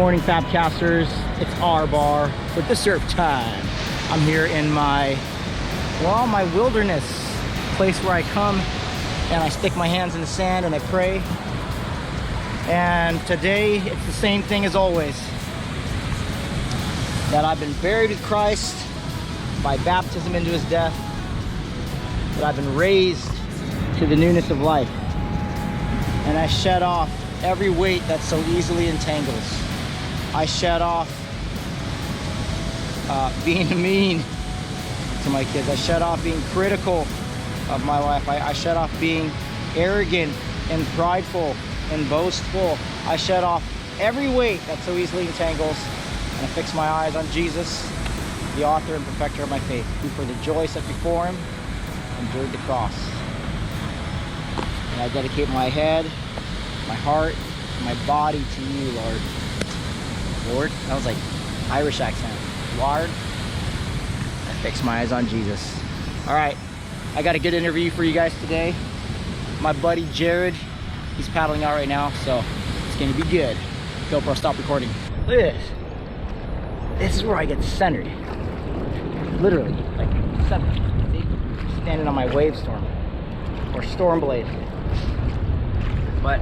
morning, FABcasters. It's our bar with the surf time. I'm here in my wilderness place where I come and I stick my hands in the sand and I pray. And today it's the same thing as always. That I've been buried with Christ by baptism into his death. That I've been raised to the newness of life. And I shed off every weight that so easily entangles. I shed off being mean to my kids. I shed off being critical of my life. I shed off being arrogant and prideful and boastful. I shed off every weight that so easily entangles, and I fix my eyes on Jesus, the author and perfecter of my faith, who for the joy set before him endured the cross. And I dedicate my head, my heart, my body to you, Lord. Lord? That was like Irish accent. Lord? I fix my eyes on Jesus. Alright, I got a good interview for you guys today. My buddy Jared, he's paddling out right now, so it's gonna be good. GoPro, stop recording. Look at this. This is where I get centered. Literally, like centered. See? Standing on my wave storm or storm blade. But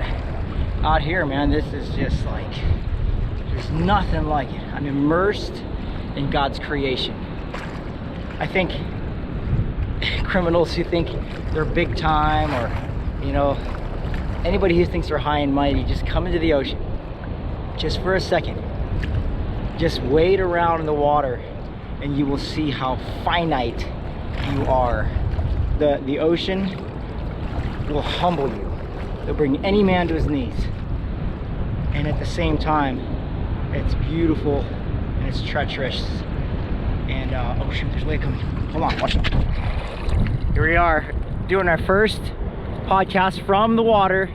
out here, man, this is just like, there's nothing like it. I'm immersed in God's creation. I think criminals who think they're big time, or, you know, anybody who thinks they're high and mighty, just come into the ocean. Just for a second. Just wade around in the water and you will see how finite you are. The ocean will humble you. It'll bring any man to his knees. And at the same time, it's beautiful and it's treacherous. And oh shoot, there's a wave coming. Hold on, watch it. Here we are doing our first podcast from the water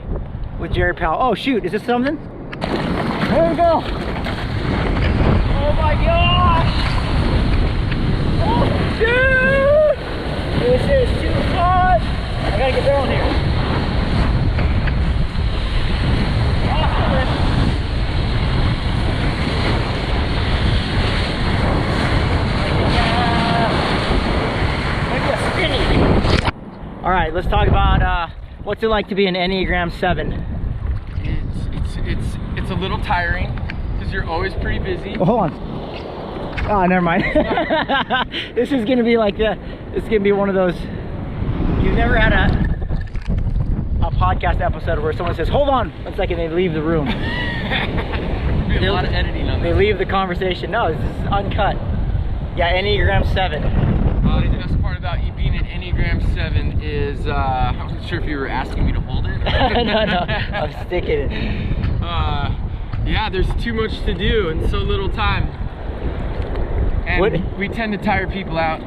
with Jared Powell. Oh shoot, is this something? There we go. Oh my gosh! Oh dude! This is too fun! I gotta get down here. All right, let's talk about what's it like to be an Enneagram 7. It's a little tiring because you're always pretty busy. Oh, hold on. Oh, never mind. This is gonna be like it's gonna be one of those. You've never had a podcast episode where someone says, "Hold on," one second, they leave the room. There'll be a lot of editing on They this. leave the conversation. No, this is uncut. Yeah, Enneagram 7. The best part about you being an Enneagram 7 is, I wasn't sure if you were asking me to hold it. No, I'm sticking it. Yeah, there's too much to do and so little time. And we tend to tire people out.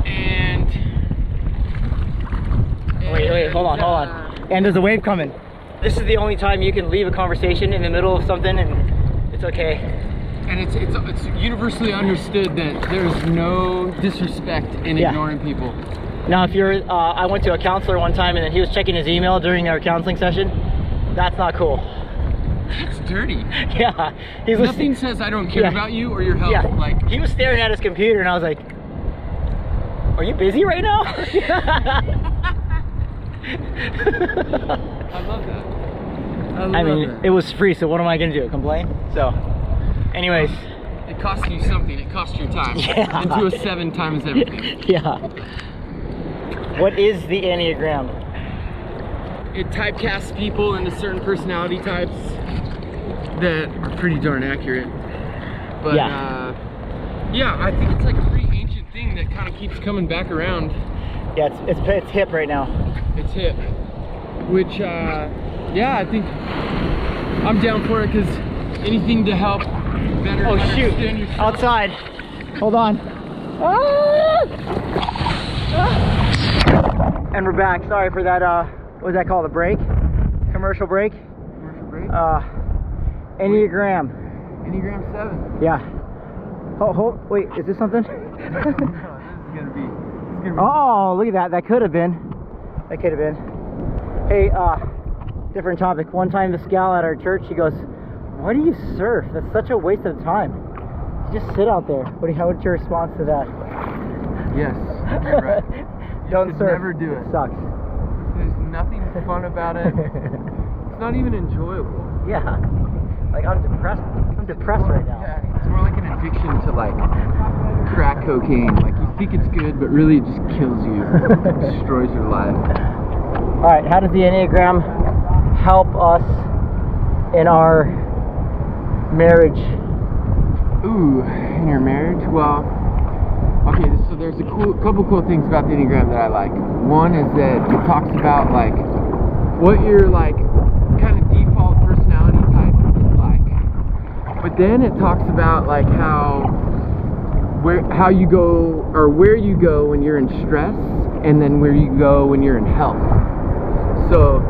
And wait, hold on. And there's a wave coming. This is the only time you can leave a conversation in the middle of something and it's okay. And it's universally understood that there's no disrespect in ignoring people. Now, if you're, I went to a counselor one time and then he was checking his email during our counseling session. That's not cool. That's dirty. Yeah. Nothing says I don't care about you or your health. Yeah. Like, he was staring at his computer and I was like, "Are you busy right now?" I love that. I mean, it was free, so what am I gonna do? Complain? So, anyways. It cost you something. It cost your time. Yeah. And 2 of 7 times everything. Yeah. What is the Enneagram? It typecasts people into certain personality types that are pretty darn accurate. But yeah, I think it's like a pretty ancient thing that kind of keeps coming back around. Yeah, it's hip right now. It's hip. Which, yeah, I think I'm down for it because anything to help better shoot, understand yourself. Outside. Hold on. And we're back. Sorry for that, what was that called? A break? Commercial break? Commercial break? Enneagram. Enneagram 7. Yeah. Oh, wait, is this something? No, this is gonna be. Oh, look at that. That could have been. That could have been. Hey, different topic. One time this gal at our church, she goes, Why do you surf? That's such a waste of time. You just sit out there. What's your response to that? Yes, you're right. Don't surf. Never do it. Sucks. There's nothing fun about it. It's not even enjoyable. Yeah. Like I'm depressed. I'm depressed right now. Yeah, it's more like an addiction to like crack cocaine. Like you think it's good, but really it just kills you. Destroys your life. All right. How does the Enneagram help us in our marriage? Ooh, in your marriage? Well, okay, so there's a couple cool things about the Enneagram that I like. One is that it talks about like what your like kind of default personality type is like. But then it talks about like how you go, or where you go when you're in stress, and then where you go when you're in health. So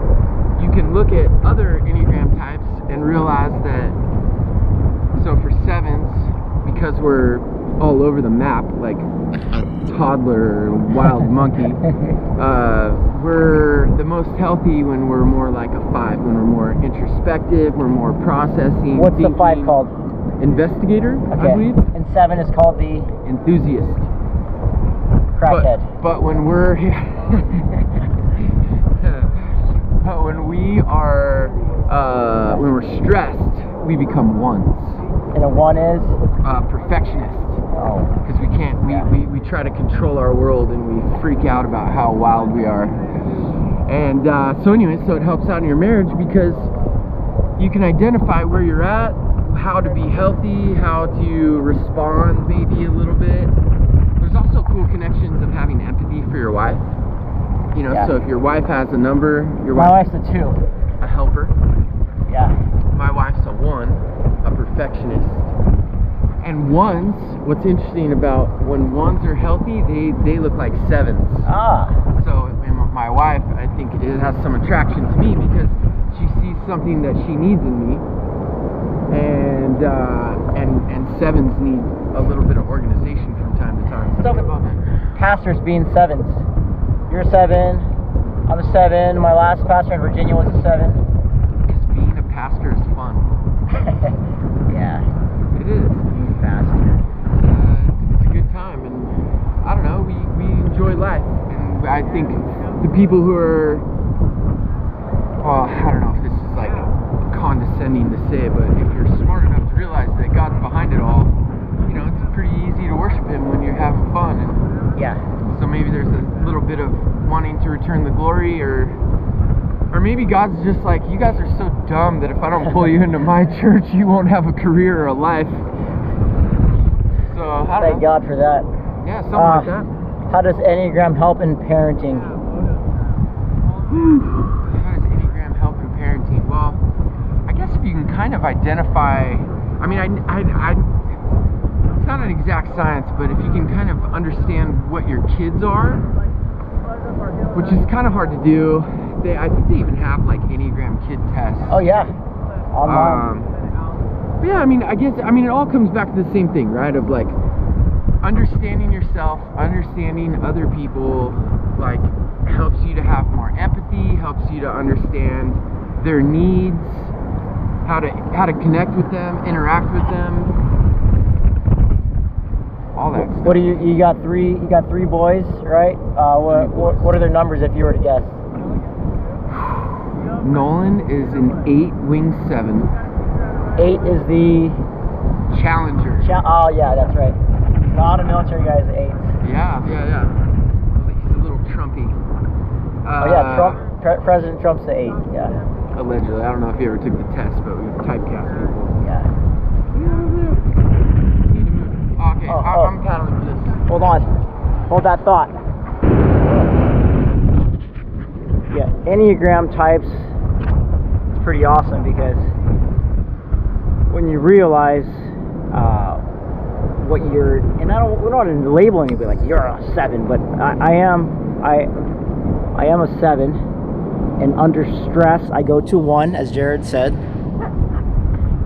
you can look at other Enneagram types and realize that, so for 7s, because we're all over the map like a toddler or wild monkey, we're the most healthy when we're more like a 5, when we're more introspective, we're more processing. What's thinking. the 5 called? Investigator, okay. I believe. And 7 is called the Enthusiast. Crackhead. But when we're but when we are when we're stressed, we become 1s. And a 1 is perfectionist. Oh. Because we can't. We try to control our world and we freak out about how wild we are. And so it helps out in your marriage because you can identify where you're at, how to be healthy, how to respond maybe a little bit. There's also cool connections of having empathy for your wife. You know, so if your wife has a number, my wife's a 2. A helper. Yeah. My wife's a 1, a perfectionist. And 1s, what's interesting about when 1s are healthy, they look like 7s. Ah. So my wife, I think it has some attraction to me because she sees something that she needs in me. And 7s need a little bit of organization from time to time. Stuff about pastors being 7s. You're a 7. I'm a 7. My last pastor in Virginia was a 7. Because being a pastor is fun. Yeah. It is. Being a pastor. It's a good time, and I don't know. We enjoy life, and I think the people who are, well, I don't know if this is like condescending to say, but if you're smart enough to realize that God's behind it all, you know, it's pretty easy to worship Him when you're having fun. And yeah. so maybe there's a little bit of wanting to return the glory, or maybe God's just like, you guys are so dumb that if I don't pull you into my church, you won't have a career or a life. So I don't know. Thank God for that. Yeah, something like that. How does Enneagram help in parenting? How does Enneagram help in parenting? Well, I guess if you can kind of identify, I mean, it's not an exact science, but if you can kind of understand what your kids are, which is kind of hard to do. I think they even have like Enneagram kid tests. Oh yeah, online. Yeah, I mean, it all comes back to the same thing, right? Of like understanding yourself, understanding other people, like helps you to have more empathy, helps you to understand their needs, how to connect with them, interact with them, all that stuff. What do you got 3? You got 3 boys, right? What are their numbers if you were to guess? Nolan is an 8, wing 7. 8 is the Challenger. Oh yeah, that's right. Not a military guy's 8. Yeah. He's a little Trumpy. Oh yeah, President Trump's the 8. Yeah. Allegedly, I don't know if he ever took the test, but we typecast people. Yeah. Okay, I'm paddling for this. Hold on. Hold that thought. Yeah, Enneagram types. It's pretty awesome because when you realize what you're, and we're not labeling anybody like you're a 7, but I am a 7, and under stress I go to 1, as Jared said.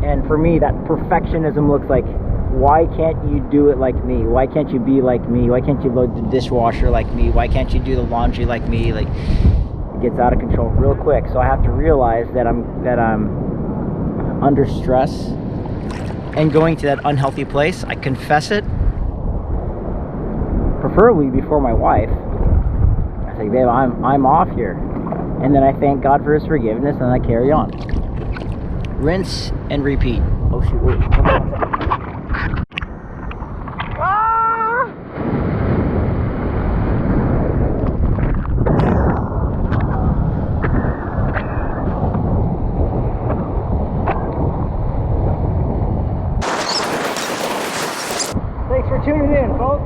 And for me, that perfectionism looks like, why can't you do it like me? Why can't you be like me? Why can't you load the dishwasher like me? Why can't you do the laundry like me? Like, it gets out of control real quick. So I have to realize that I'm under stress and going to that unhealthy place, I confess it, preferably before my wife. I say, babe, I'm off here. And then I thank God for his forgiveness and I carry on. Rinse and repeat. Oh shoot, wait. Hold on one second. Thanks for tuning in, folks.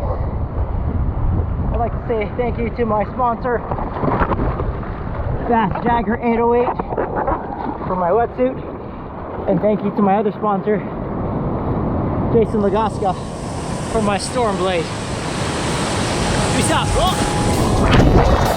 I'd like to say thank you to my sponsor, Fast Jagger 808, for my wetsuit, and thank you to my other sponsor, Jason Lagaska, for my storm blade. Peace out, folks.